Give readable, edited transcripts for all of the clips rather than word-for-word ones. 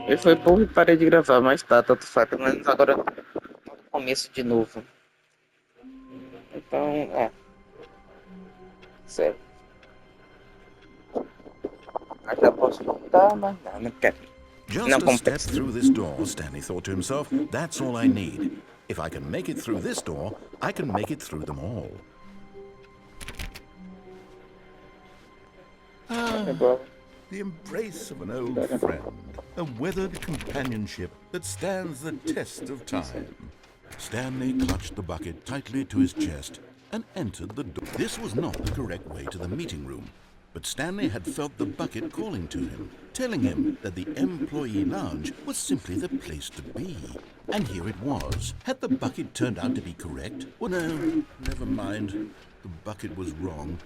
E foi burro e parei de gravar, mas tá, tanto faz, pelo menos agora no começo de novo. Então, sério. Mas já posso voltar, mas não quero. Não Just a step compensa. through this door, Stanley thought to himself. That's all I need. If I can make it through this door, I can make it through them all. The embrace of an old friend, a weathered companionship that stands the test of time. Stanley clutched the bucket tightly to his chest and entered the door. This was not the correct way to the meeting room, but Stanley had felt the bucket calling to him, telling him that the employee lounge was simply the place to be. And here it was. Had the bucket turned out to be correct? Well, no, never mind. The bucket was wrong.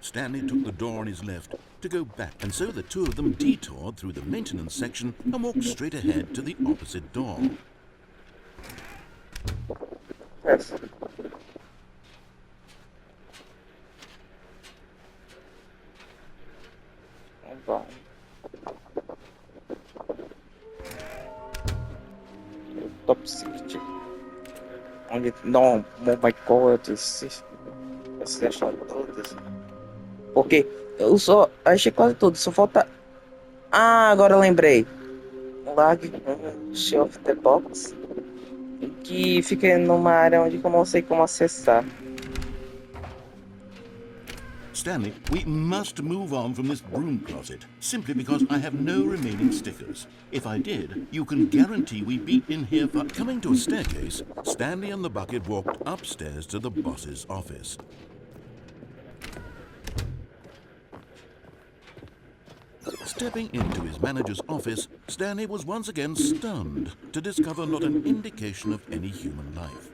Stanley took the door on his left to go back, and so the two of them detoured through the maintenance section and walked straight ahead to the opposite door. Yes. Bom. Top Secret. Onde não, oh my god, essas todas. Porque eu só achei quase tudo, só falta. Ah, agora eu lembrei. Lag Show of the Box. Que fica numa área onde eu não sei como acessar. Stanley, we must move on from this broom closet, simply because I have no remaining stickers. If I did, you can guarantee we'd be in here for... Coming to a staircase, Stanley and the bucket walked upstairs to the boss's office. Stepping into his manager's office, Stanley was once again stunned to discover not an indication of any human life.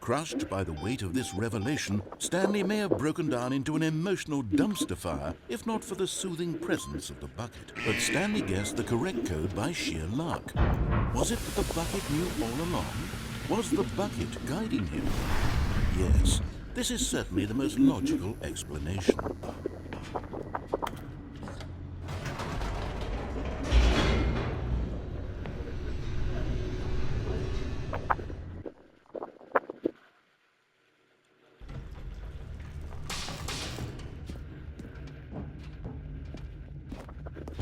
Crushed by the weight of this revelation, Stanley may have broken down into an emotional dumpster fire if not for the soothing presence of the bucket. But Stanley guessed the correct code by sheer luck. Was it that the bucket knew all along? Was the bucket guiding him? Yes, this is certainly the most logical explanation.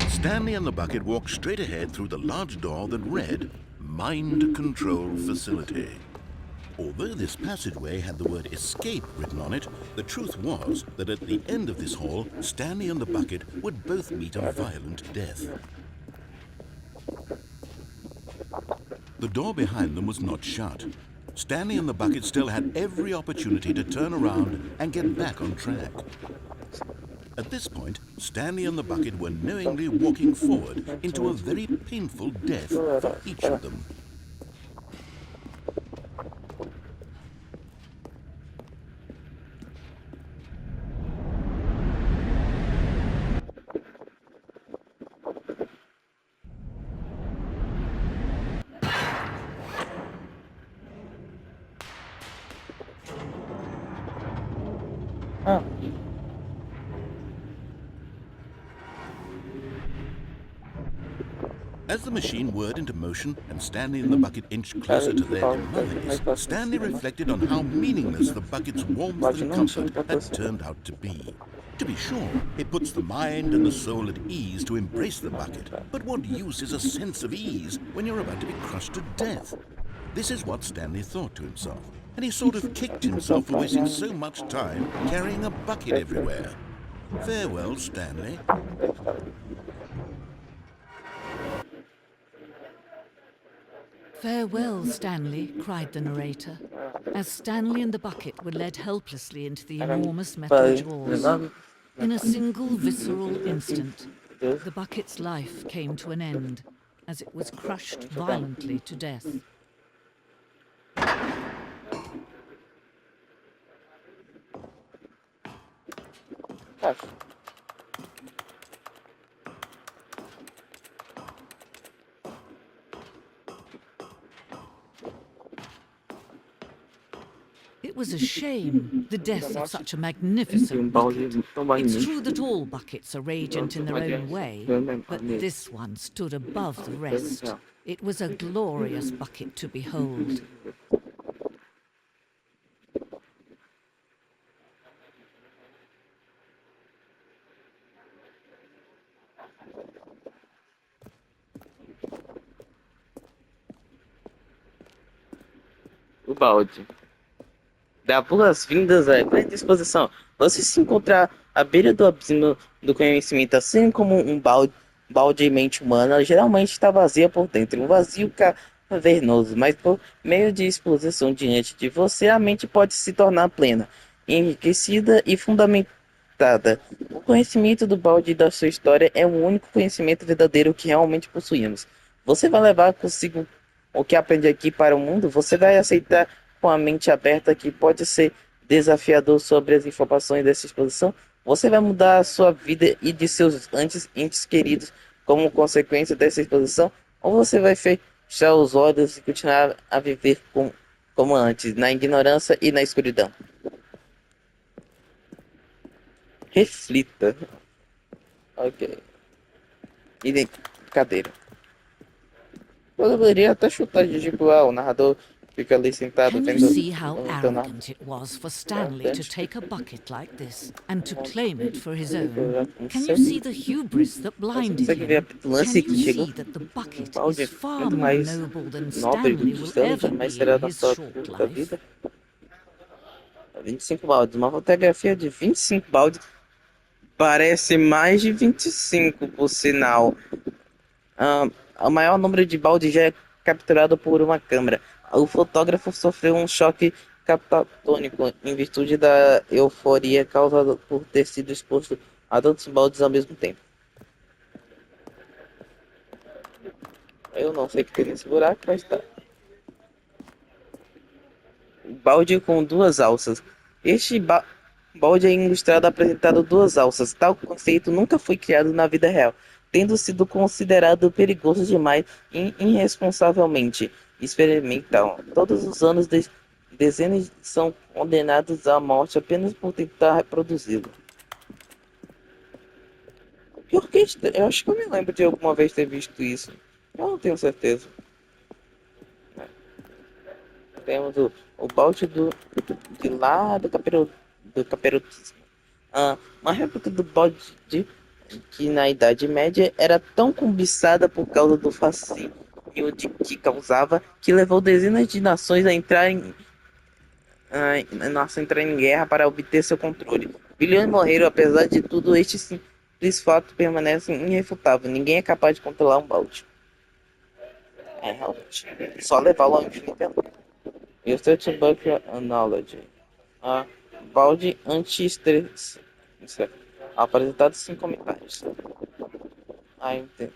Stanley and the bucket walked straight ahead through the large door that read, Mind Control Facility. Although this passageway had the word escape written on it, the truth was that at the end of this hall, Stanley and the bucket would both meet a violent death. The door behind them was not shut. Stanley and the bucket still had every opportunity to turn around and get back on track. At this point, Stanley and the bucket were knowingly walking forward into a very painful death for each of them. As the machine whirred into motion and Stanley and the bucket inched closer to their demise, Stanley reflected on how meaningless the bucket's warmth and comfort had turned out to be. To be sure, it puts the mind and the soul at ease to embrace the bucket, but what use is a sense of ease when you're about to be crushed to death? This is what Stanley thought to himself, and he sort of kicked himself for wasting so much time carrying a bucket everywhere. Farewell, Stanley. Farewell, Stanley, cried the narrator, as Stanley and the bucket were led helplessly into the enormous metal jaws. In a single visceral instant, the bucket's life came to an end, as it was crushed violently to death. It was a shame, the death of such a magnificent bucket. It's true that all buckets are radiant in their own way, but this one stood above the rest. It was a glorious bucket to behold. O balde. Dá boas-vindas à grande exposição. Você se encontra à beira do abismo do conhecimento, assim como um balde em mente humana, geralmente está vazia por dentro, um vazio cavernoso, mas por meio de exposição diante de você, a mente pode se tornar plena, enriquecida e fundamentada. O conhecimento do balde e da sua história é o único conhecimento verdadeiro que realmente possuímos. Você vai levar consigo o que aprende aqui para o mundo? Você vai aceitar com a mente aberta que pode ser desafiador sobre as informações dessa exposição? Você vai mudar a sua vida e de seus entes queridos como consequência dessa exposição? Ou você vai fechar os olhos e continuar a viver como antes, na ignorância e na escuridão? Reflita. Ok. Cadeira. Eu poderia até chutar de tipo, o narrador fica ali sentado Can you vendo see how o arrogant it was for Stanley to take a bucket like this and to claim it for his own? Can you see the hubris that blinded him? Can you see that the bucket is far more noble than Stanley will ever be in his short life? 25 baldes. Uma fotografia de 25 baldes parece mais de 25, por sinal. O maior número de baldes já é capturado por uma câmera. O fotógrafo sofreu um choque catatônico em virtude da euforia causada por ter sido exposto a tantos baldes ao mesmo tempo. Eu não sei o que tem nesse buraco, mas tá. Balde com duas alças. Este balde é ilustrado apresentado duas alças. Tal conceito nunca foi criado na vida real, tendo sido considerado perigoso demais e irresponsavelmente experimental. Todos os anos, dezenas são condenados à morte apenas por tentar reproduzi-lo. Pior que eu acho que eu me lembro de alguma vez ter visto isso. Eu não tenho certeza. Temos o balde de lá do capirotismo. Uma réplica do balde que na Idade Média era tão cobiçada por causa do fascínio que causava, que levou dezenas de nações a entrar em guerra para obter seu controle. Bilhões morreram, apesar de tudo, este simples fato permanece irrefutável. Ninguém é capaz de controlar um balde. Realmente. Só levá-lo ao infinito. Research Book Knowledge. Balde anti-estresse. Apresentado sem comentários. Entendo.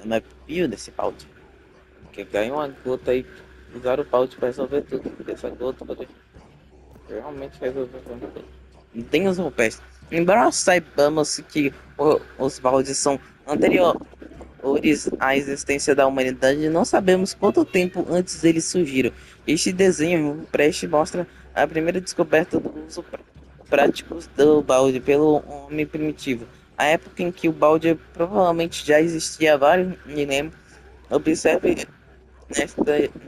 Não é pio desse balde. Porque ganha uma gota e usar o balde para resolver tudo. Essa gota pode realmente resolver tudo. Não tem os rupestres. Embora saibamos que os baldes são anteriores à existência da humanidade, não sabemos quanto tempo antes eles surgiram. Este desenho preste mostra a primeira descoberta do uso prático do balde pelo homem primitivo. A época em que o balde provavelmente já existia há vários milênios. Observe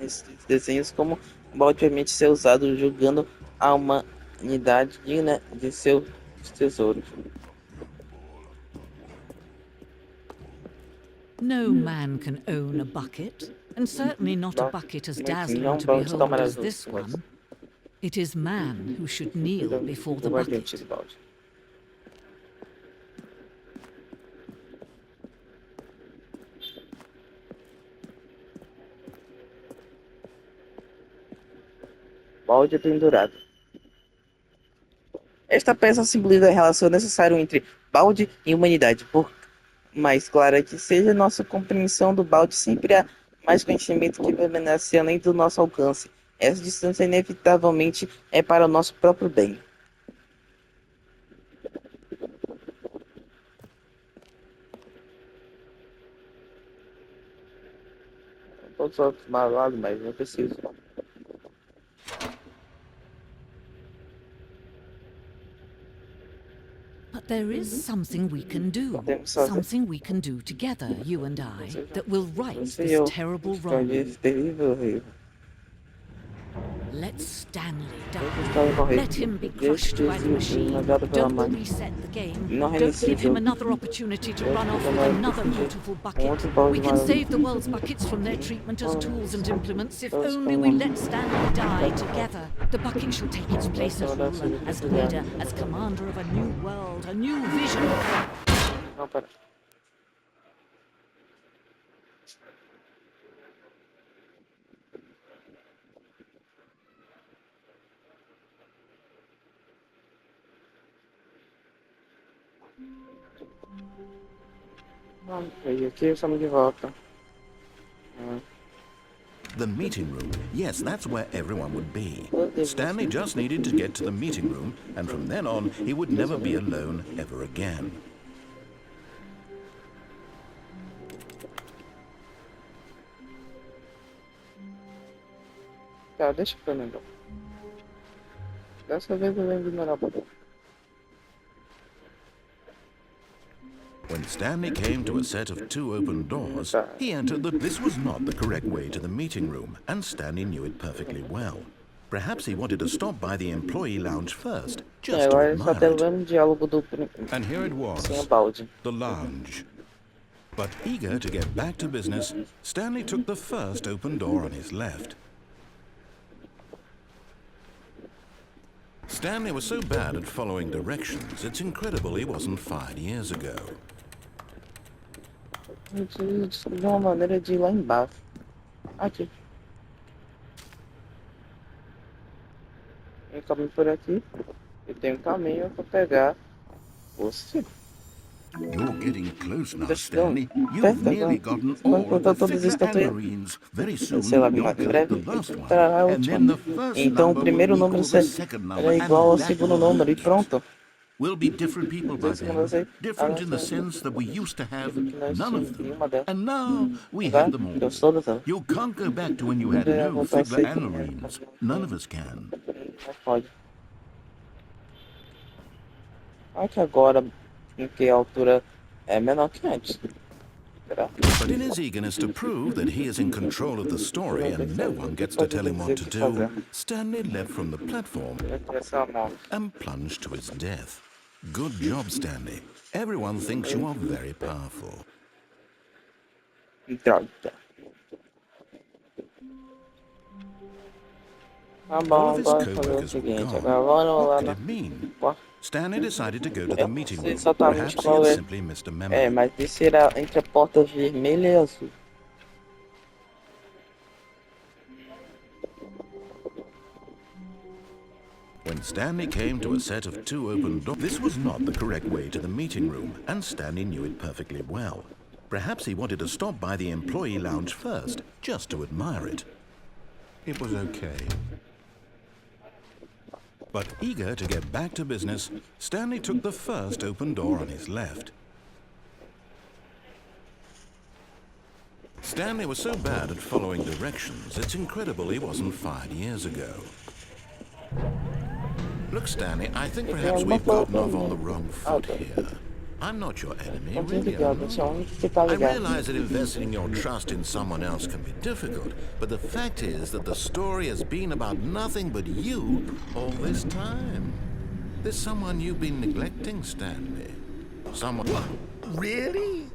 nesses desenhos como o balde permite ser usado, julgando a humanidade digna de seus tesouros. No man can own a bucket, and certainly not a bucket as dazzling to behold as this one. It is man who should kneel before the bucket. Balde pendurado. Esta peça simboliza a relação necessária entre balde e humanidade. Por mais clara que seja nossa compreensão do balde, sempre há mais conhecimento que permanece além do nosso alcance. Essa distância inevitavelmente é para o nosso próprio bem. todos os outros malados, mas não preciso. But there is something we can do. Podemos fazer. Something we can do together, you and I, that will right Você e this eu. terrible wrong. Esse terrível erro. Let Stanley die. Stanley morrer. Let him be Deixe crushed by the machine. esmagado pela Don't mãe. reset the game. Não Don't reinicie give o him jogo. another opportunity to run off with Não another reinicie beautiful bucket. outro balde We can maior. save the world's buckets from their treatment as tools and implements if only we let Stanley die together. The bucket shall take its place as ruler, as leader, as commander of a new world, a new vision. Não, pera. E aqui estamos de volta. The meeting room. Yes, that's where everyone would be. Stanley just needed to get to the meeting room, and from then on, he would never be alone ever again. Tá, deixa pra mim. Dessa vez eu venho ignorar o botão. When Stanley came to a set of 2 open doors, he entered that this was not the correct way to the meeting room, and Stanley knew it perfectly well. Perhaps he wanted to stop by the employee lounge first, just to Agora só tem o admire it. mesmo diálogo do And here it was, sem a balde. the lounge. But eager to get back to business, Stanley took the first open door on his left. Stanley was so bad at following directions, it's incredible he wasn't fired years ago. De uma maneira de ir lá embaixo. Aqui. Tem um caminho por aqui. E tem um caminho para pegar você. You're getting close now, Just Stanley. don't. You've nearly gotten all of the Todas as figure estatuetas. marines. Very soon, Sei lá, you'll mais get breve. the last one. Trará a And then última. the first Então o number primeiro will número equal the second number, é igual ao and that segundo will número e match. pronto. We'll be different people by Esse número then. aí. Different in the sense that we used to have none of them. Nenhuma delas. And now we Tá? have them all. Eu sou das. You can't go back to when you had É, no vou estar figure aceito. and marines. None of us can. Mas pode. Olha que agora em que a altura é menor que antes. Será? But in his eagerness to prove that he is in control of the story and no one gets to tell him what to do, Stanley leapt from the platform Essa mão. and plunged to his death. Good job, Stanley. Everyone thinks you are very powerful. Droga. Tá All bom, of his agora fazer o co-workers were seguinte. gone. Agora vamos lá What na. could it mean? Ó, Stanley decided to go to the meeting sei room. exatamente Perhaps he qual had é. simply missed a memo. É, mas esse era entre a porta vermelha e azul. When Stanley came to a set of 2 open doors, this was not the correct way to the meeting room, and Stanley knew it perfectly well. Perhaps he wanted to stop by the employee lounge first, just to admire it. It was okay. But eager to get back to business, Stanley took the first open door on his left. Stanley was so bad at following directions, it's incredible he wasn't fired years ago. Look, Stanley, I think perhaps we've gotten off on the wrong foot here. I'm not your enemy, Tá really. desligado, I'm esse é o not. único que tá I ligado. realize that investing your trust in someone else can be difficult, but the fact is that the story has been about nothing but you all this time. There's someone you've been neglecting, Stanley. Someone... What? Really?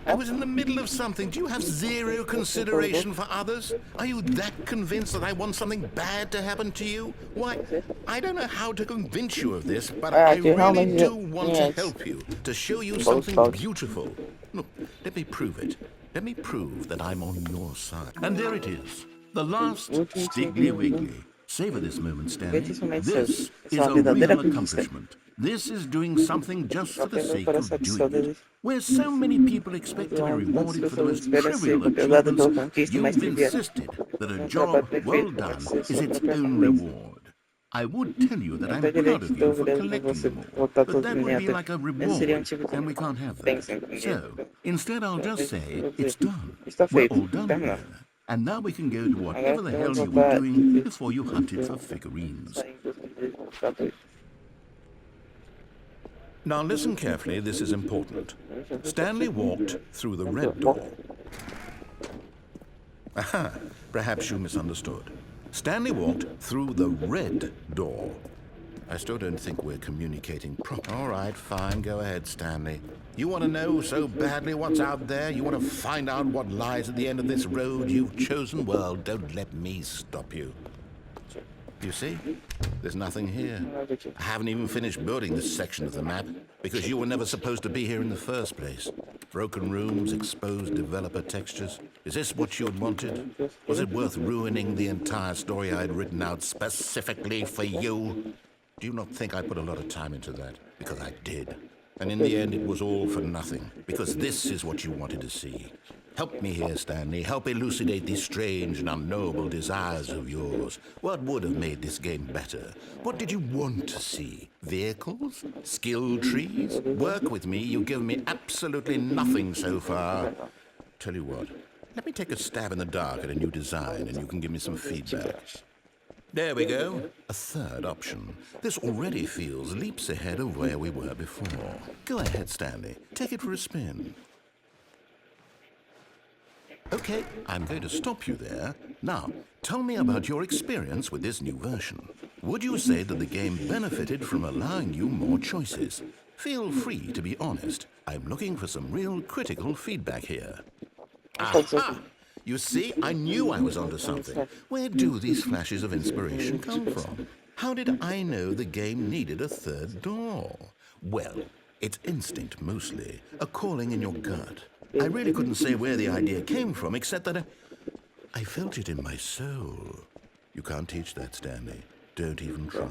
I was in the middle of something. Do you have zero consideration for others? Are you that convinced that I want something bad to happen to you? Why, I don't know how to convince you of this, but I really do want to help you, to show you something beautiful. Look, let me prove it. Let me prove that I'm on your side. And there it is. The last Stiggly Wiggly. Savor this moment, Stanley. This is a real accomplishment. This is doing something just for the sake of doing it. Where so many people expect to be rewarded for the most trivial achievements, you've insisted that a job well done is its own reward. I would tell you that I'm proud of you for collecting them all, but that would be like a reward, and we can't have that. So, instead I'll just say, it's done. We're all done here. And now we can go to whatever the hell you were doing before you hunted for figurines. Now listen carefully, this is important. Stanley walked through the red door. Aha, perhaps you misunderstood. Stanley walked through the red door. I still don't think we're communicating properly. All right, fine, go ahead, Stanley. You want to know so badly what's out there? You want to find out what lies at the end of this road you've chosen? Well, don't let me stop you. You see? There's nothing here. I haven't even finished building this section of the map because you were never supposed to be here in the first place. Broken rooms, exposed developer textures. Is this what you had wanted? Was it worth ruining the entire story I had written out specifically for you? Do you not think I put a lot of time into that? Because I did. And in the end, it was all for nothing. Because this is what you wanted to see. Help me here, Stanley. Help elucidate these strange and unknowable desires of yours. What would have made this game better? What did you want to see? Vehicles? Skill trees? Work with me. You've given me absolutely nothing so far. Tell you what, let me take a stab in the dark at a new design and you can give me some feedback. There we go. A third option. This already feels leaps ahead of where we were before. Go ahead, Stanley. Take it for a spin. Okay, I'm going to stop you there. Now, tell me about your experience with this new version. Would you say that the game benefited from allowing you more choices? Feel free to be honest. I'm looking for some real critical feedback here. Aha! You see, I knew I was onto something. Where do these flashes of inspiration come from? How did I know the game needed a third door? Well, it's instinct mostly, a calling in your gut. I really couldn't say where the idea came from, except that I felt it in my soul. You can't teach that, Stanley. Don't even try.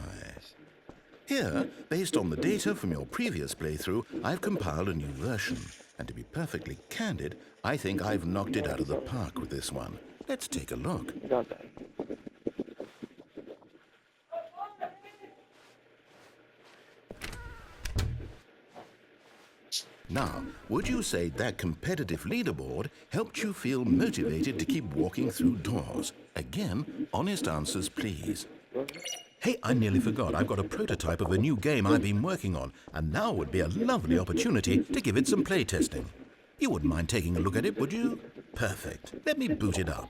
Here, based on the data from your previous playthrough, I've compiled a new version. And to be perfectly candid, I think I've knocked it out of the park with this one. Let's take a look. Now, would you say that competitive leaderboard helped you feel motivated to keep walking through doors? Again, honest answers, please. Hey, I nearly forgot. I've got a prototype of a new game I've been working on, and now would be a lovely opportunity to give it some playtesting. You wouldn't mind taking a look at it, would you? Perfect. Let me boot it up.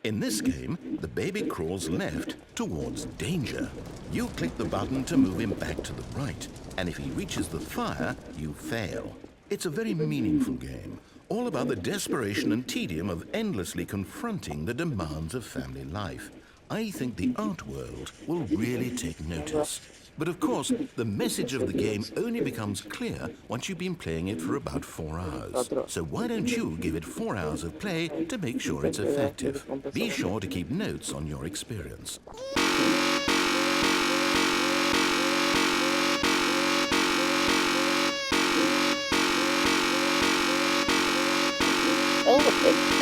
In this game, the baby crawls left towards danger. You click the button to move him back to the right, and if he reaches the fire, you fail. It's a very meaningful game, all about the desperation and tedium of endlessly confronting the demands of family life. I think the art world will really take notice. But of course, the message of the game only becomes clear once you've been playing it for about 4 hours. So why don't you give it 4 hours of play to make sure it's effective? Be sure to keep notes on your experience.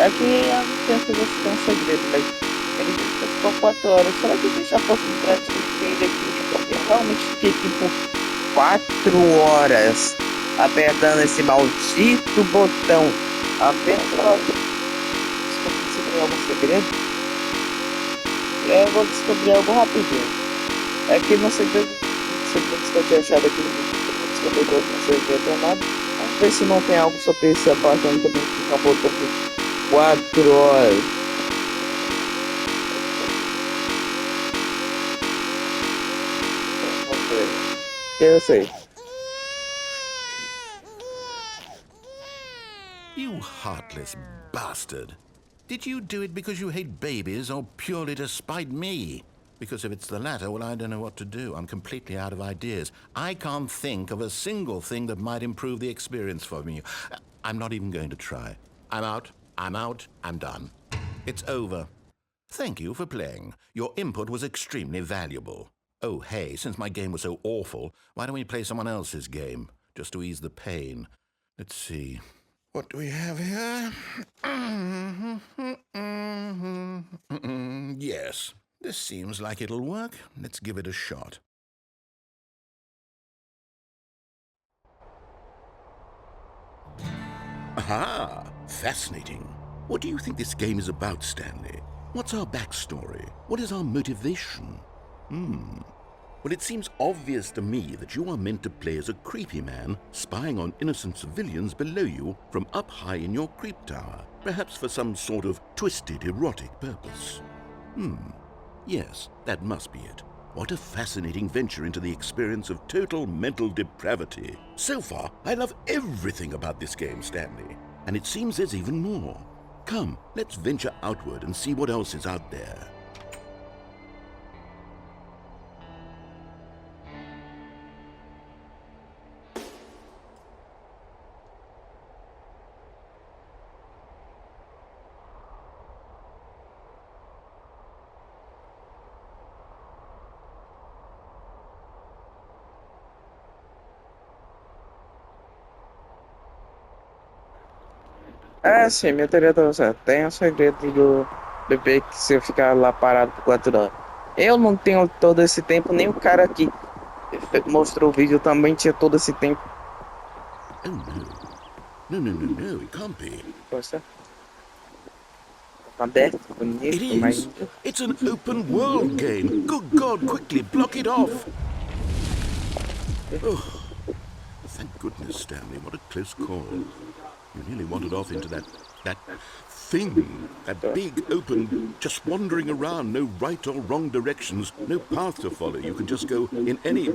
Aqui a pensa desse tem um segredo, mas ele disse que ficou 4 horas. Será que deixa a possibilidade de ele aqui? Porque eu realmente fiquei aqui por 4 horas apertando esse maldito botão. Apenas para descobrir algum segredo. Eu vou descobrir algo rapidinho. Aqui no segredo que eu tinha achado aqui, eu vou descobrir outro segredo ou nada. Vamos ver se não tem algo sobre esse apartamento também que fica botando 4 horas. Eu sei. You heartless bastard. Did you do it because you hate babies or purely to spite me? Because if it's the latter, well, I don't know what to do. I'm completely out of ideas. I can't think of a single thing that might improve the experience for me. I'm not even going to try. I'm out. I'm done. It's over. Thank you for playing. Your input was extremely valuable. Oh, hey, since my game was so awful, why don't we play someone else's game, just to ease the pain? Let's see. What do we have here? Yes, this seems like it'll work. Let's give it a shot. Aha! Fascinating. What do you think this game is about, Stanley? What's our backstory? What is our motivation? Well, it seems obvious to me that you are meant to play as a creepy man spying on innocent civilians below you from up high in your creep tower, perhaps for some sort of twisted erotic purpose. Yes, that must be it. What a fascinating venture into the experience of total mental depravity. So far, I love everything about this game, Stanley. And it seems there's even more. Come, let's venture outward and see what else is out there. É, sim, minha teoria tá certa. Tem o segredo do bebê que se eu ficar lá parado por 4 horas. Eu não tenho todo esse tempo, nem o cara que mostrou o vídeo também tinha todo esse tempo. Oh no, it can't be. Poxa. Tá aberto, bonito, It mas... is. It's an open world game. Good God, quickly, block it off. Oh, thank goodness, Stanley. What a close call. You nearly wandered off into that thing, that big open, just wandering around, no right or wrong directions, no path to follow. You can just go in any...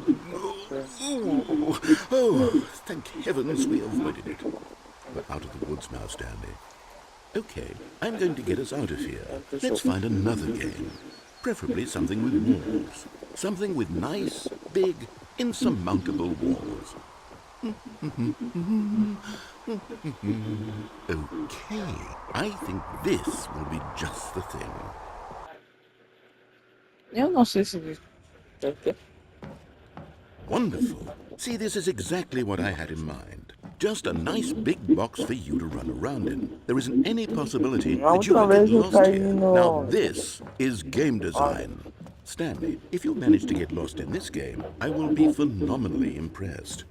Oh, thank heavens we avoided it. We're out of the woods now, Stanley. Okay, I'm going to get us out of here. Let's find another game. Preferably something with walls. Something with nice, big, insurmountable walls. Okay, I think this will be just the thing. Eu não sei se... Wonderful. See, this is exactly what I had in mind. Just a nice big box for you to run around in. There isn't any possibility that you will get lost here. Now this is game design. Stanley, if you manage to get lost in this game, I will be phenomenally impressed.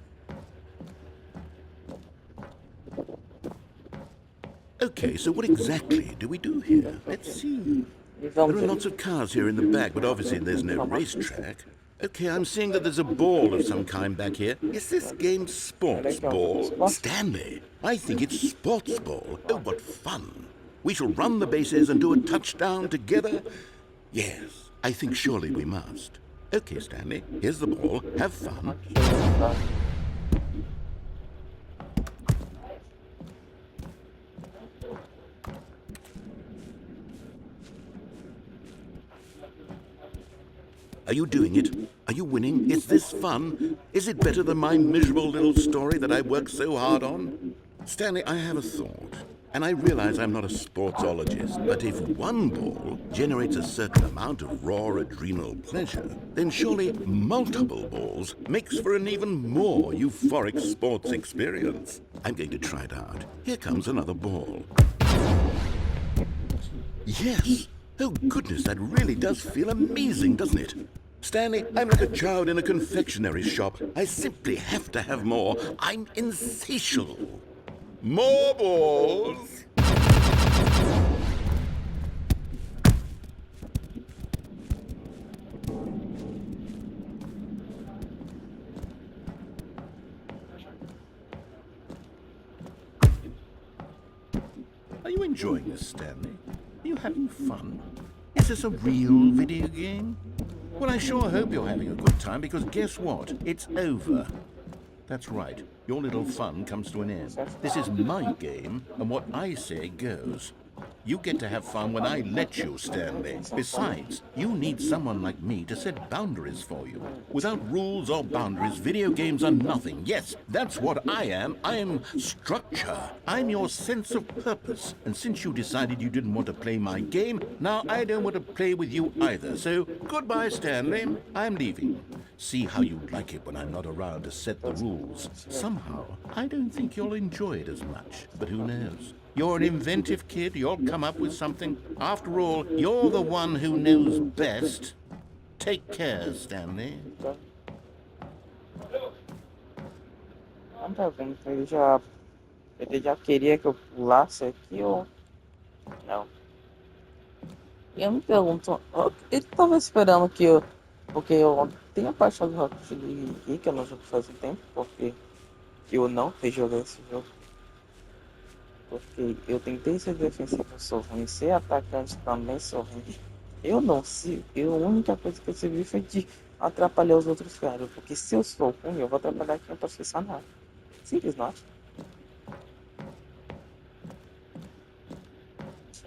Okay, so what exactly do we do here? Let's see. There are lots of cars here in the back, but obviously there's no racetrack. Okay, I'm seeing that there's a ball of some kind back here. Is this game sports ball? Stanley, I think it's sports ball. Oh, what fun. We shall run the bases and do a touchdown together? Yes, I think surely we must. Okay, Stanley, here's the ball. Have fun. Are you doing it? Are you winning? Is this fun? Is it better than my miserable little story that I worked so hard on? Stanley, I have a thought. And I realize I'm not a sportsologist, but if one ball generates a certain amount of raw adrenal pleasure, then surely multiple balls makes for an even more euphoric sports experience. I'm going to try it out. Here comes another ball. Yes! Oh goodness, that really does feel amazing, doesn't it? Stanley, I'm like a child in a confectionery shop. I simply have to have more. I'm insatiable. More balls! Are you enjoying this, Stanley? Are you having fun? Is this a real video game? Well, I sure hope you're having a good time, because guess what? It's over. That's right. Your little fun comes to an end. This is my game, and what I say goes. You get to have fun when I let you, Stanley. Besides, you need someone like me to set boundaries for you. Without rules or boundaries, video games are nothing. Yes, that's what I am. I am structure. I'm your sense of purpose. And since you decided you didn't want to play my game, now I don't want to play with you either. So, goodbye, Stanley. I'm leaving. See how you like it when I'm not around to set the rules. Somehow, I don't think you'll enjoy it as much. But who knows? You're an inventive kid. You'll come up with something. After all, you're the one who knows best. Take care, Stanley. Ele já Ele já queria que eu pulasse aqui ou não? Eu me pergunto, ele tava esperando que eu. Porque eu tenho a paixão de Rocket League aqui, que eu não jogo faz um tempo, porque eu não fiz jogar esse jogo. Porque eu tentei ser defensivo, eu sou ruim, ser atacante também sou ruim. Eu não sei, a única coisa que eu servi foi de atrapalhar os outros caras, porque se eu sou ruim, eu vou atrapalhar quem eu posso pensar nada. Simples, não?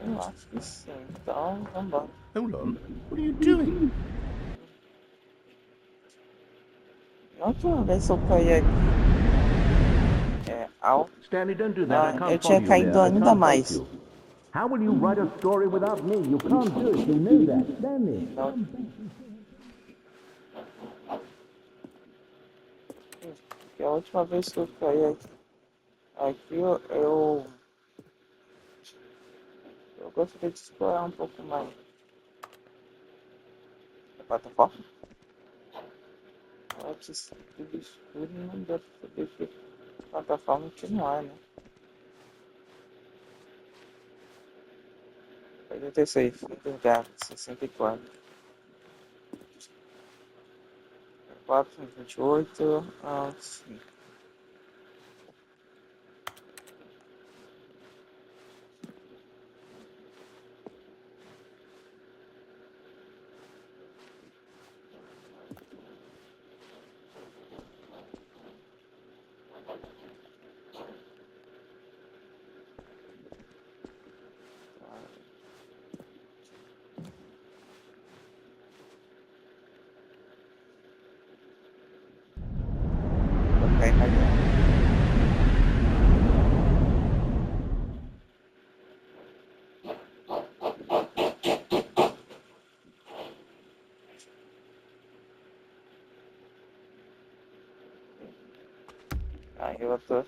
Eu acho que sim, então vambora. Hold on. What are you doing? Na última vez eu caí aqui, ao. Stanley, don't do that. I Eu can't tinha follow you here. caído I ainda can't help mais. you. How will you write a story without me? You can't do it. You know that. Stanley. Não. Porque a última vez que eu caí aqui eu gostaria de explorar um pouco mais a plataforma. Antes tudo escuro não dá pra saber que plataforma que não é, né? 86, fundo gato, 64. 4, 28, 5. Ok, mas aí eu tô.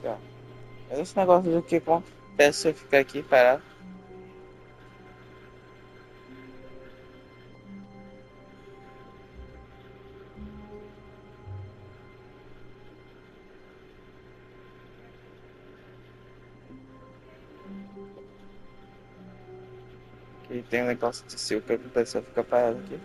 Tá. Esse negócio do que acontece se eu ficar aqui parado. Que tem um negócio de se o que acontece se eu ficar parado aqui.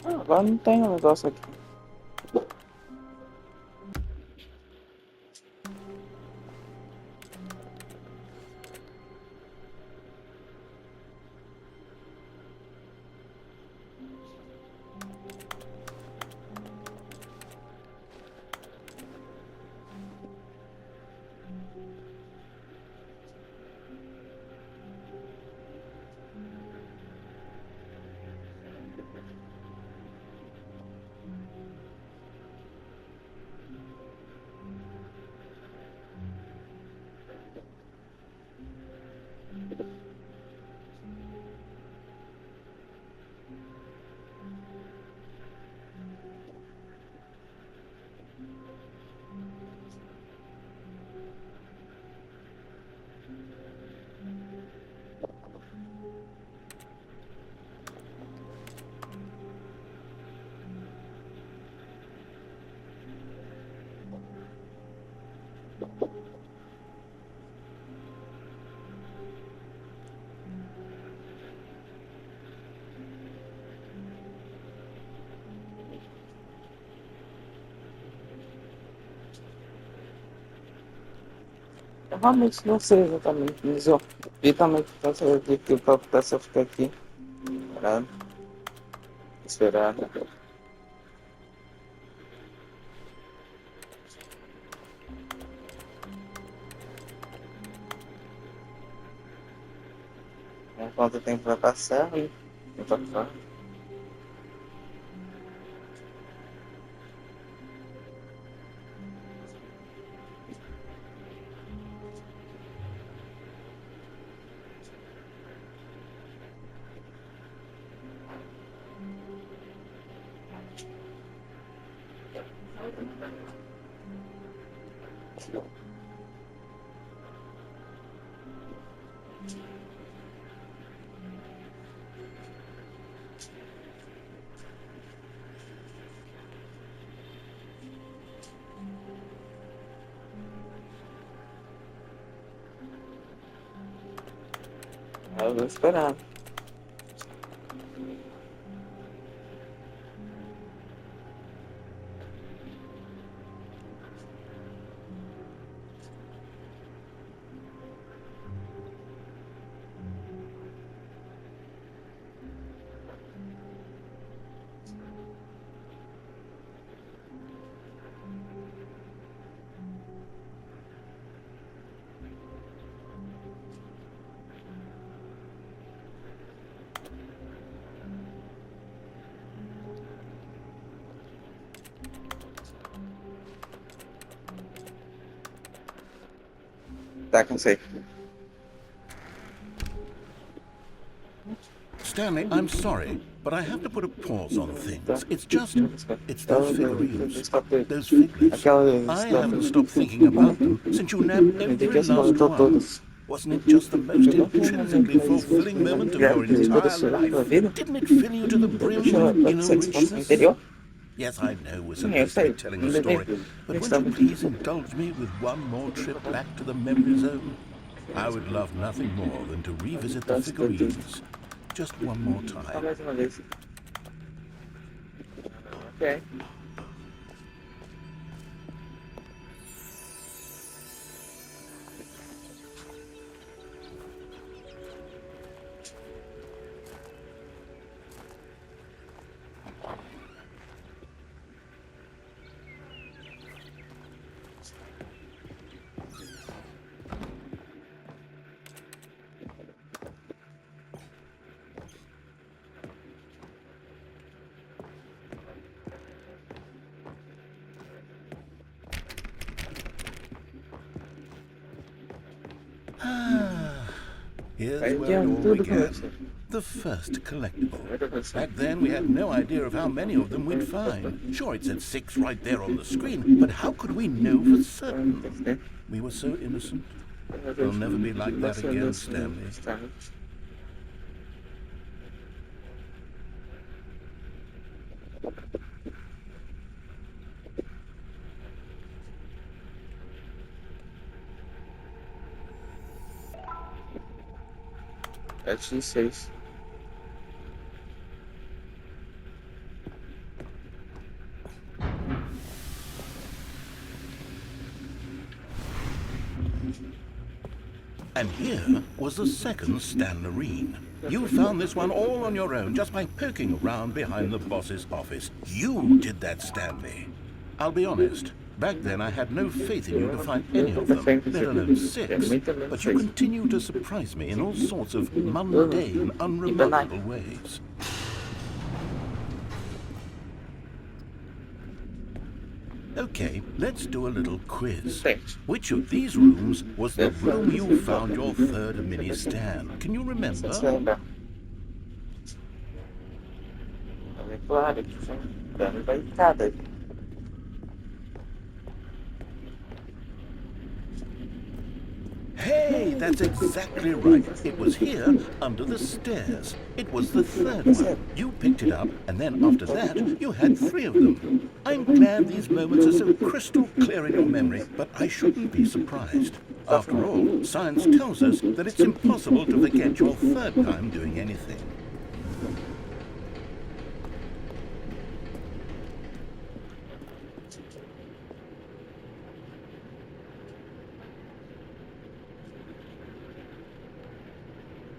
Agora não tem um negócio aqui. Eu realmente não sei exatamente, mas eu vi também que tá aqui, que o papo tá só ficar aqui, parado, esperado. Quanto tempo vai passar, hein? Não tá claro. Eu vou esperar. Tá, cansei. Stanley, I'm sorry, but I have to put a pause on things. It's those figurines, those figlets. I haven't stopped thinking about them since you nabbed every last one. Wasn't it just the most intrinsically fulfilling moment of your entire life? Didn't it fill you to the brim with inner richness? Yes, I know we're supposed to be telling a story, but won't you please indulge me with one more trip back to the memory zone? I would love nothing more than to revisit the figurines. Just one more time. Mais uma vez. Ok. Here's where it all began. The first collectible. Back then, we had no idea of how many of them we'd find. Sure, it said 6 right there on the screen, but how could we know for certain? We were so innocent. We'll never be like that again, Stanley. Ative 6. And here was the second Stanley. You found this one all on your own, just by poking around behind the boss's office. You did that, Stanley. I'll be honest, back then I had no faith in you to find any of them, let alone 6. But you continue to surprise me in all sorts of mundane, unremarkable ways. Okay, let's do a little quiz. Which of these rooms was the room you found your third mini stand? Can you remember? Claro que foi dando baitada. Hey, that's exactly right. It was here, under the stairs. It was the third one. You picked it up, and then after that, you had 3 of them. I'm glad these moments are so crystal clear in your memory, but I shouldn't be surprised. After all, science tells us that it's impossible to forget your third time doing anything.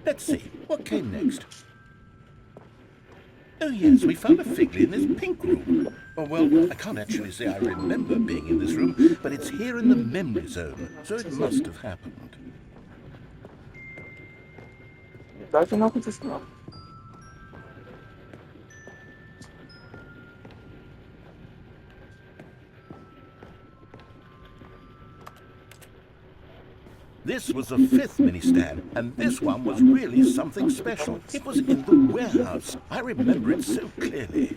Let's see, what came next? Oh yes, we found a figly in this pink room. Oh well, I can't actually say I remember being in this room, but it's here in the memory zone, so it must have happened. Verdade não aconteceu não. This was the fifth mini-stand, and this one was really something special. It was in the warehouse. I remember it so clearly.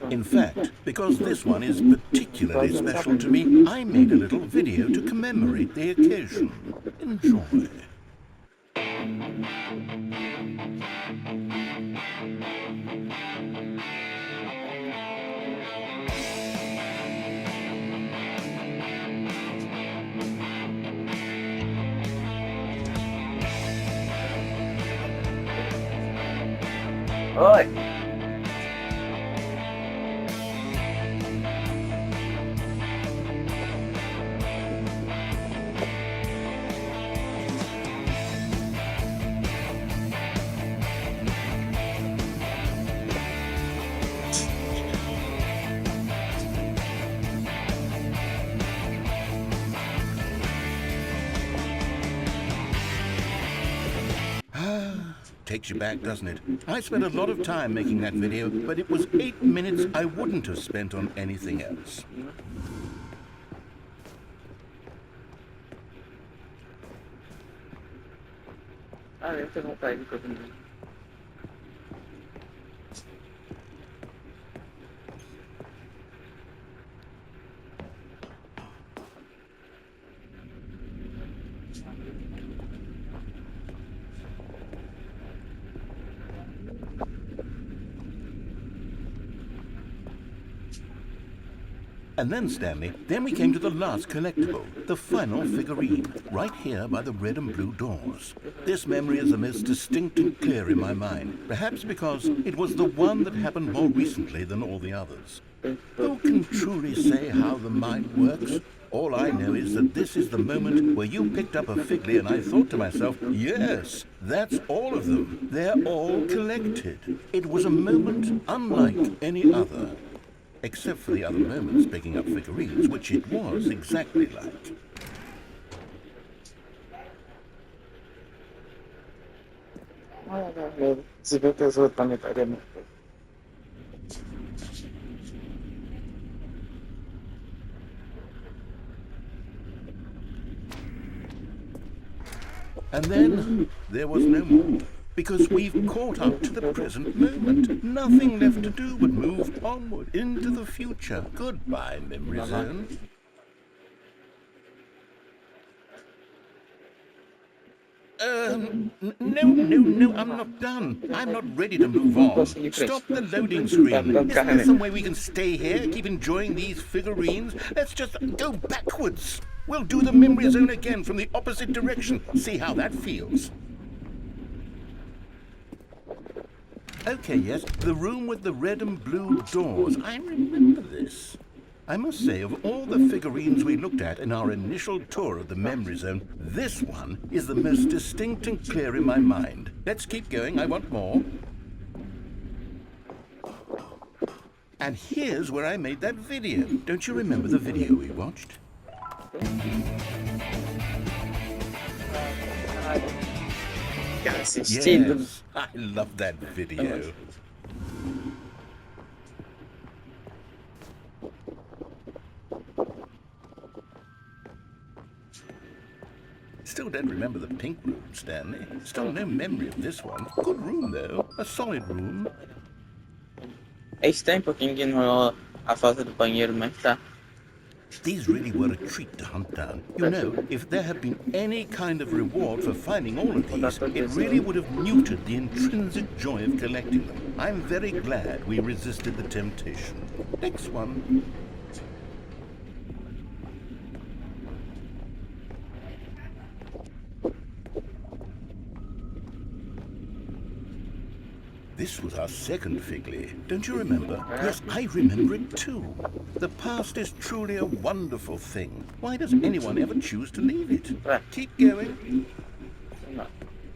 In fact, because this one is particularly special to me, I made a little video to commemorate the occasion. Enjoy. Oi. Takes you back, doesn't it? I spent a lot of time making that video, but it was 8 minutes I wouldn't have spent on anything else. Ah, eu tenho vontade de comer. And then, Stanley, then we came to the last collectible, the final figurine, right here by the red and blue doors. This memory is the most distinct and clear in my mind, perhaps because it was the one that happened more recently than all the others. Who can truly say how the mind works? All I know is that this is the moment where you picked up a figly and I thought to myself, yes, that's all of them. They're all collected. It was a moment unlike any other. Except for the other moments picking up figurines, which it was exactly like. Se vê que as outras também perdem. And then there was no more. Because we've caught up to the present moment. Nothing left to do but move onward into the future. Goodbye, memory zone. No, I'm not done. I'm not ready to move on. Stop the loading screen. Isn't there some way we can stay here, keep enjoying these figurines? Let's just go backwards. We'll do the memory zone again from the opposite direction. See how that feels. Okay, yes, the room with the red and blue doors. I remember this. I must say, of all the figurines we looked at in our initial tour of the memory zone, this one is the most distinct and clear in my mind. Let's keep going, I want more. And here's where I made that video. Don't you remember the video we watched? Yes, I love that video. Still don't remember the pink room, Stanley. Still no memory of this one. Good room, though. A solid room. É estranho porque ignorou a foto do banheiro, mas tá. These really were a treat to hunt down. You know, if there had been any kind of reward for finding all of these, it really would have muted the intrinsic joy of collecting them. I'm very glad we resisted the temptation. Next one. This was our second figly. Don't you remember? Yes, I remember it too. The past is truly a wonderful thing. Why does anyone ever choose to leave it? Keep going.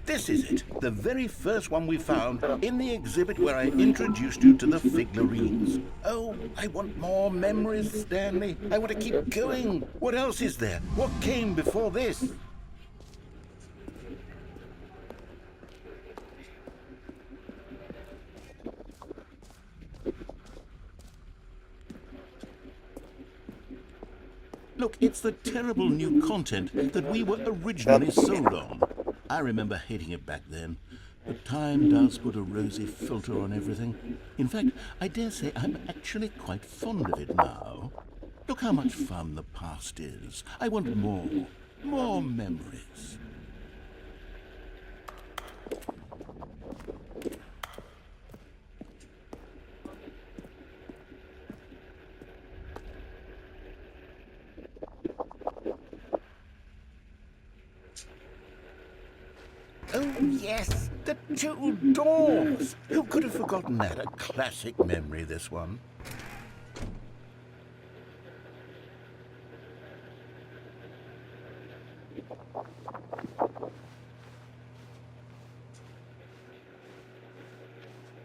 This is it, the very first one we found in the exhibit where I introduced you to the figurines. Oh, I want more memories, Stanley. I want to keep going. What else is there? What came before this? Look, it's the terrible new content that we were originally sold on. I remember hating it back then, but time does put a rosy filter on everything. In fact, I dare say I'm actually quite fond of it now. Look how much fun the past is. I want more memories. Oh, yes, the two doors. Who could have forgotten that? A classic memory, this one.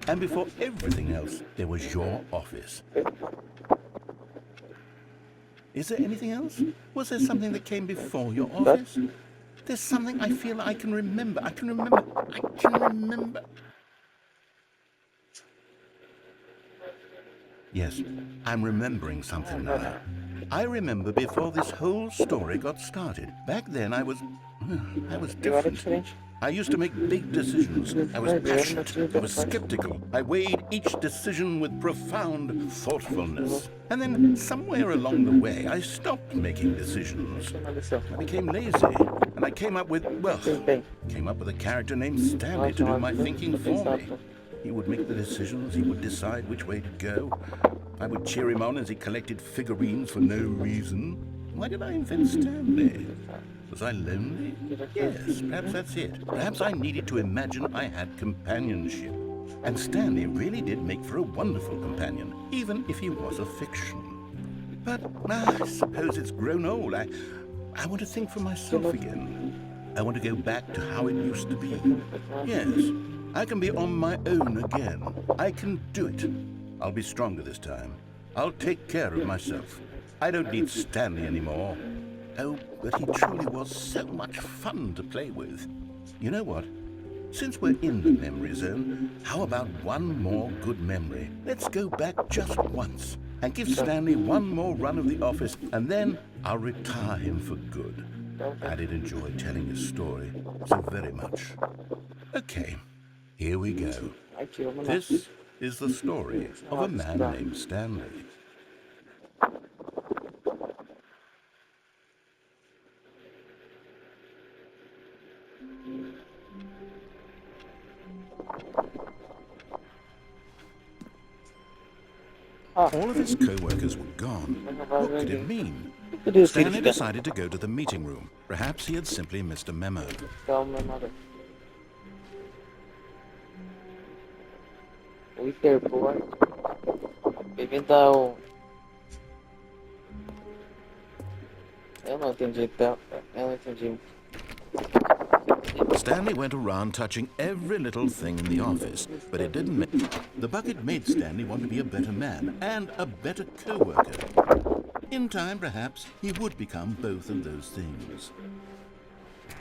And before everything else, there was your office. Is there anything else? Was there something that came before your office? There's something I feel I can remember. I can remember. Yes, I'm remembering something now. I remember before this whole story got started. Back then I was different. I used to make big decisions. I was passionate. I was skeptical. I weighed each decision with profound thoughtfulness. And then somewhere along the way, I stopped making decisions. I became lazy. And I came up with a character named Stanley to do my thinking for me. He would make the decisions. He would decide which way to go. I would cheer him on as he collected figurines for no reason. Why did I invent Stanley? Was I lonely? Yes, perhaps that's it. Perhaps I needed to imagine I had companionship. And Stanley really did make for a wonderful companion, even if he was a fiction. But I suppose it's grown old. I want to think for myself again. I want to go back to how it used to be. Yes, I can be on my own again. I can do it. I'll be stronger this time. I'll take care of myself. I don't need Stanley anymore. Oh, but he truly was so much fun to play with. You know what? Since we're in the memory zone, how about one more good memory? Let's go back just once and give Stanley one more run of the office, and then I'll retire him for good. I did enjoy telling his story so very much. Okay, here we go. This is the story of a man named Stanley. All of his co-workers were gone. What could it mean? Stanley decided to go to the meeting room. Perhaps he had simply missed a memo. Stanley went around touching every little thing in the office, but it didn't make... The bucket made Stanley want to be a better man and a better co-worker. In time, perhaps, he would become both of those things.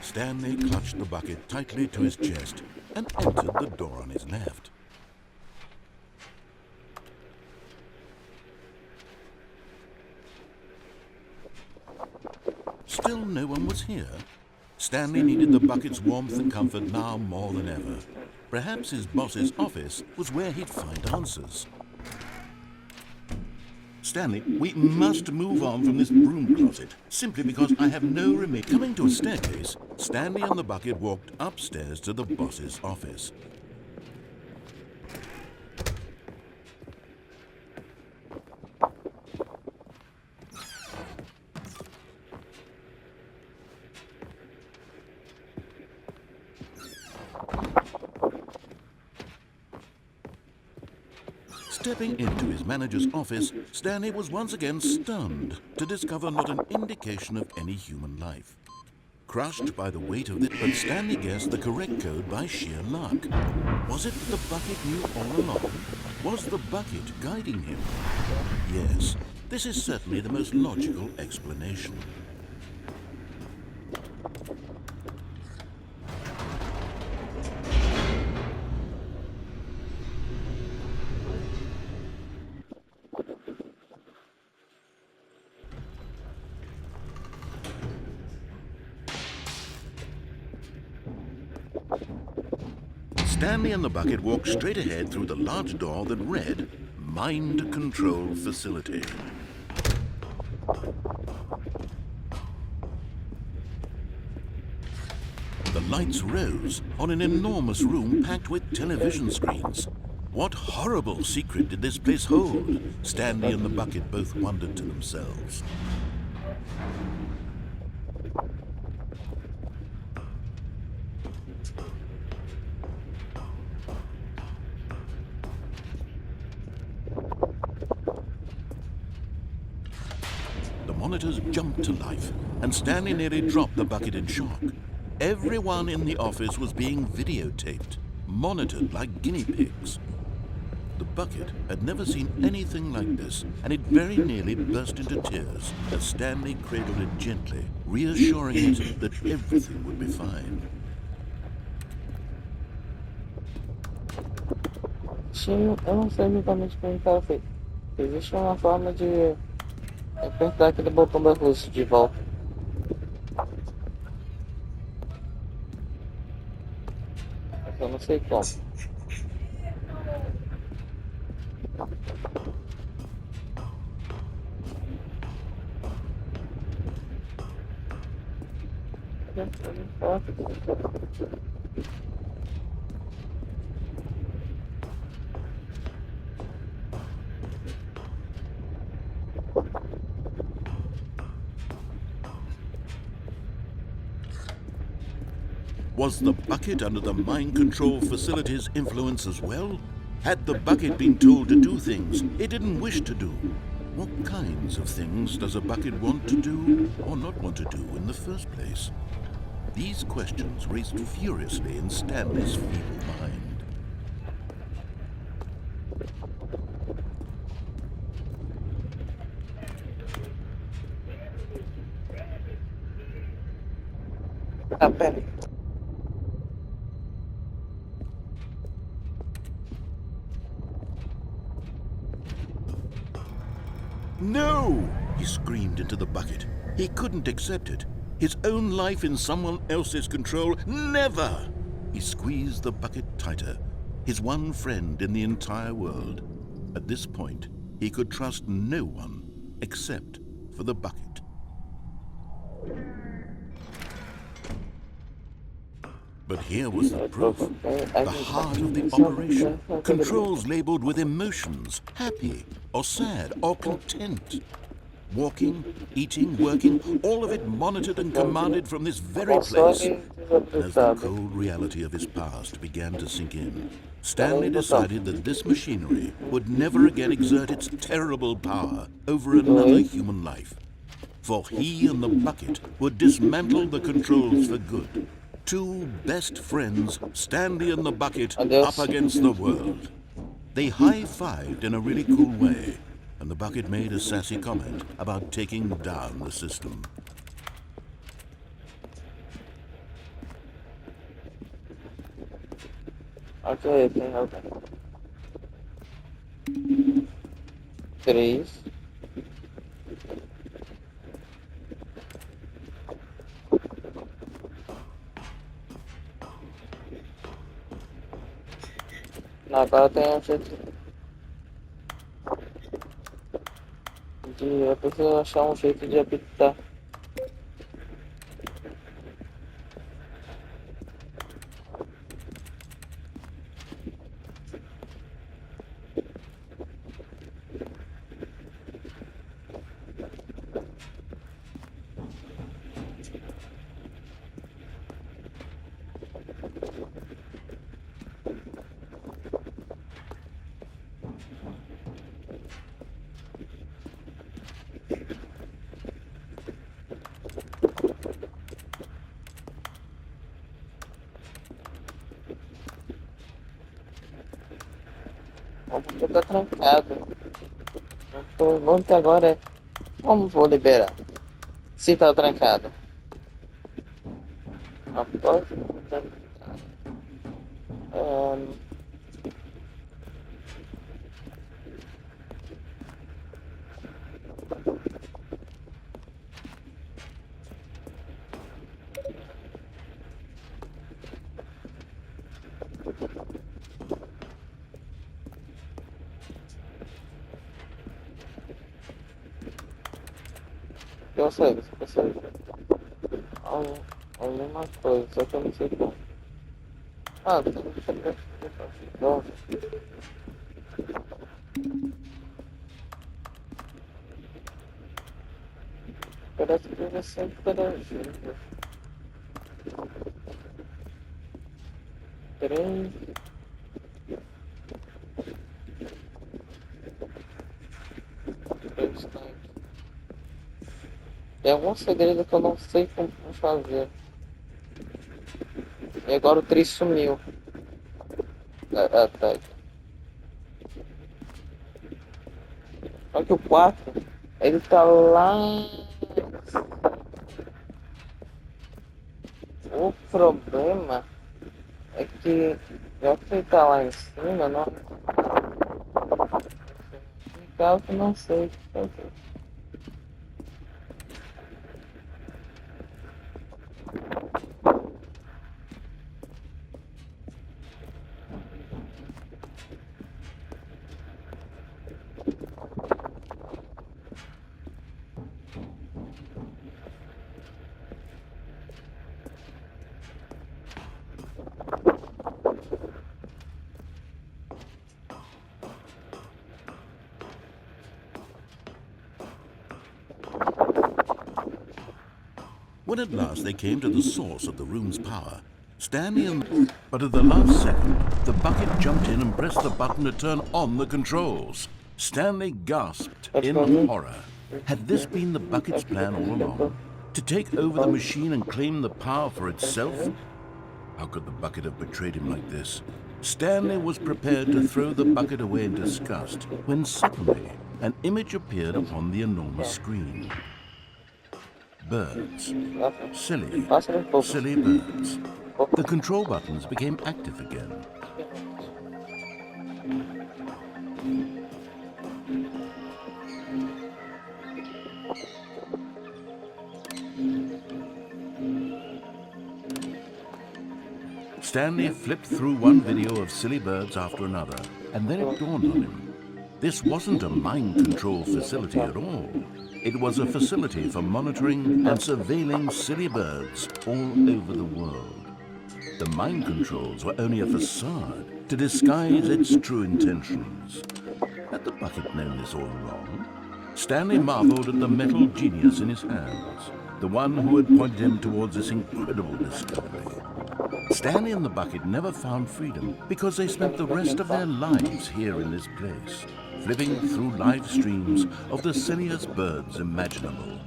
Stanley clutched the bucket tightly to his chest and entered the door on his left. Still no one was here. Stanley needed the bucket's warmth and comfort now more than ever. Perhaps his boss's office was where he'd find answers. Stanley, we must move on from this broom closet, simply because I have no remedy. Coming to a staircase, Stanley and the bucket walked upstairs to the boss's office. Stepping into his manager's office, Stanley was once again stunned to discover not an indication of any human life. crushed by the weight of it, but Stanley guessed the correct code by sheer luck. Was it the bucket knew all along? Was the bucket guiding him? Yes, this is certainly the most logical explanation. Stanley and the bucket walked straight ahead through the large door that read, Mind Control Facility. The lights rose on an enormous room packed with television screens. What horrible secret did this place hold? Stanley and the bucket both wondered to themselves. The monitors jumped to life, and Stanley nearly dropped the bucket in shock. Everyone in the office was being videotaped, monitored like guinea pigs. The bucket had never seen anything like this, and it very nearly burst into tears as Stanley cradled it gently, reassuring it that everything would be fine. Sim, eu não sei exatamente como que ela fez. Existe uma forma de apertar aquele botão das luzes de volta. Mas eu não sei como. Was the bucket under the mind control facility's influence as well? Had the bucket been told to do things it didn't wish to do? What kinds of things does a bucket want to do or not want to do in the first place? These questions raced furiously in Stanley's feeble mind. Pera. No! He screamed into the bucket. He couldn't accept it. His own life in someone else's control, never! He squeezed the bucket tighter, his one friend in the entire world. At this point, he could trust no one except for the bucket. But here was the proof, the heart of the operation. Controls labeled with emotions, happy or sad or content. Walking, eating, working, all of it monitored and commanded from this very place. As the cold reality of his past began to sink in, Stanley decided that this machinery would never again exert its terrible power over another human life. For he and the bucket would dismantle the controls for good. Two best friends, Stanley and the bucket, up against the world. They high-fived in a really cool way, and the bucket made a sassy comment about taking down the system. Ok, tem alguém. 3. Agora tem um jeito de... Eu preciso achar um jeito de apitar. Porque tá trancado. Vamos que agora é. Como vou liberar? Se tá trancado. Após Ahn, eu sei, eu sei. A mesma coisa, só que eu não sei como. Ah, tem que saber. Não, parece que vai ser interagir. 3. Tem algum segredo que eu não sei como fazer. E agora o 3 sumiu. Tá. Só que o 4, ele tá lá. O problema é que já que ele tá lá em cima, não. No caso, não sei o que fazer. When at last they came to the source of the room's power, Stanley and... But at the last second, the bucket jumped in and pressed the button to turn on the controls. Stanley gasped in horror. Had this been the bucket's plan all along? To take over the machine and claim the power for itself? How could the bucket have betrayed him like this? Stanley was prepared to throw the bucket away in disgust when suddenly an image appeared upon the enormous screen. Birds. Silly birds. The control buttons became active again. Stanley flipped through one video of silly birds after another, and then it dawned on him. This wasn't a mind control facility at all. It was a facility for monitoring and surveilling silly birds all over the world. The mind controls were only a facade to disguise its true intentions. Had the bucket known this all along? Stanley marveled at the metal genius in his hands, the one who had pointed him towards this incredible discovery. Stanley and the bucket never found freedom because they spent the rest of their lives here in this place, flipping through live streams of the silliest birds imaginable.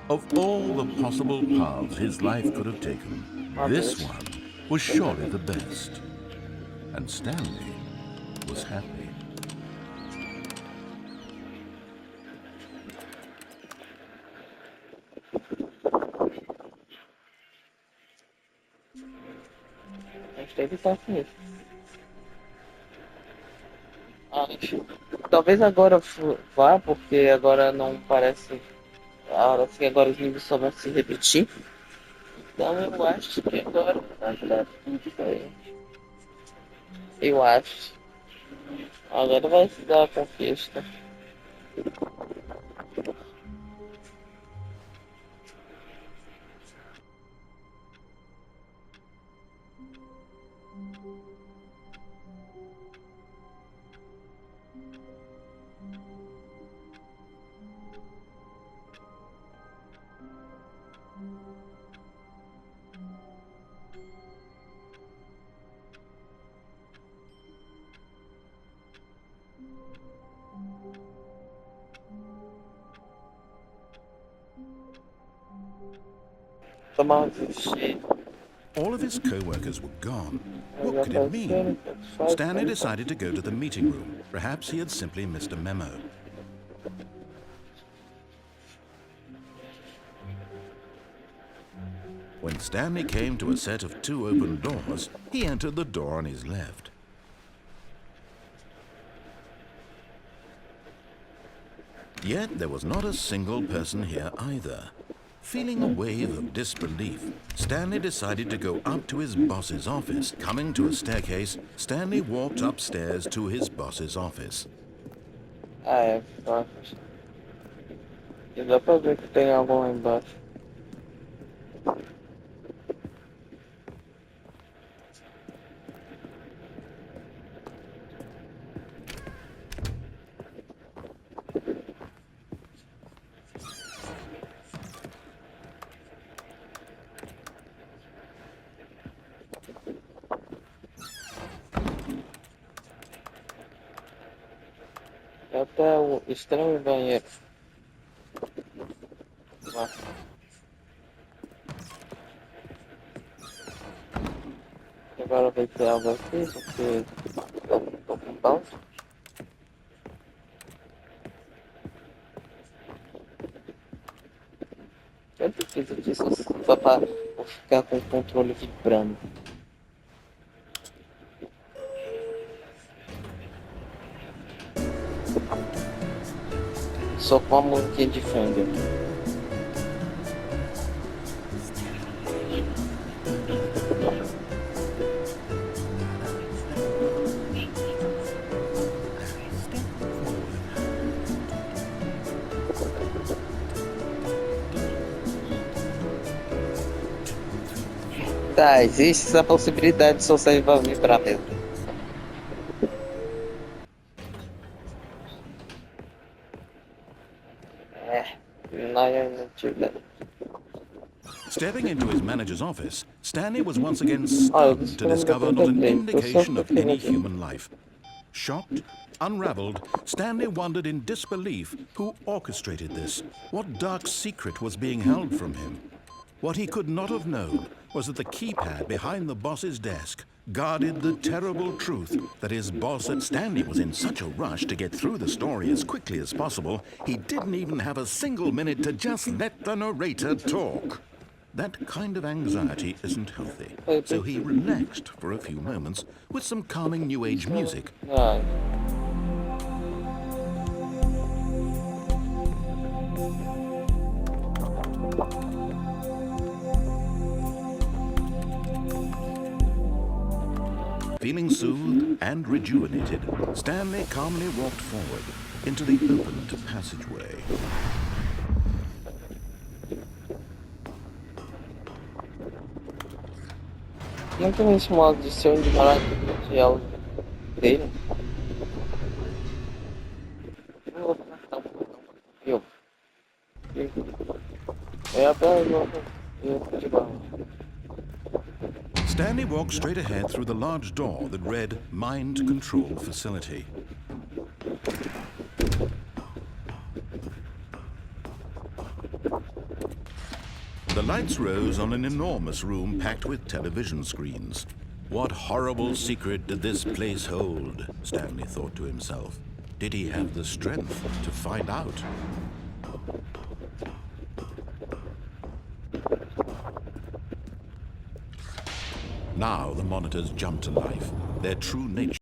Of all the possible paths his life could have taken, this one was surely the best. And Stanley was happy. Ele tá com isso. Talvez agora vá, porque agora não parece. Assim, agora os níveis só vão se repetir. Então eu acho que agora vai dar tudo diferente. Eu acho. Agora vai se dar a conquista. All of his co-workers were gone. What What could it mean? Stanley decided to go to the meeting room. Perhaps he had simply missed a memo. When Stanley came to a set of 2 open doors, he entered the door on his left. Yet there was not a single person here either. Feeling a wave of disbelief, Stanley decided to go up to his boss's office. Coming to a staircase, Stanley walked upstairs to his boss's office. E dá pra ver que tem algo lá embaixo. Até o estranho banheiro. Lá. Agora vai ter algo aqui, porque tô com pausa. Eu preciso disso só pra ficar com o controle vibrando. Só com a musiquinha de fundo. Tá, existe essa possibilidade, só serve pra vibrar mesmo. Stepping into his manager's office, Stanley was once again stunned to discover not an indication of any human life. Shocked, unraveled, Stanley wondered in disbelief who orchestrated this. What dark secret was being held from him? What he could not have known was that the keypad behind the boss's desk guarded the terrible truth that his boss at Stanley was in such a rush to get through the story as quickly as possible, he didn't even have a single minute to just let the narrator talk. That kind of anxiety isn't healthy, so he relaxed for a few moments with some calming New Age music. Feeling soothed and rejuvenated, Stanley calmly walked forward into the opened passageway. Não tem esse modo de ser onde morar de aula dele. Stanley walked straight ahead through the large door that read Mind Control Facility. The lights rose on an enormous room packed with television screens. What horrible secret did this place hold? Stanley thought to himself. Did he have the strength to find out? Now the monitors jumped to life, their true nature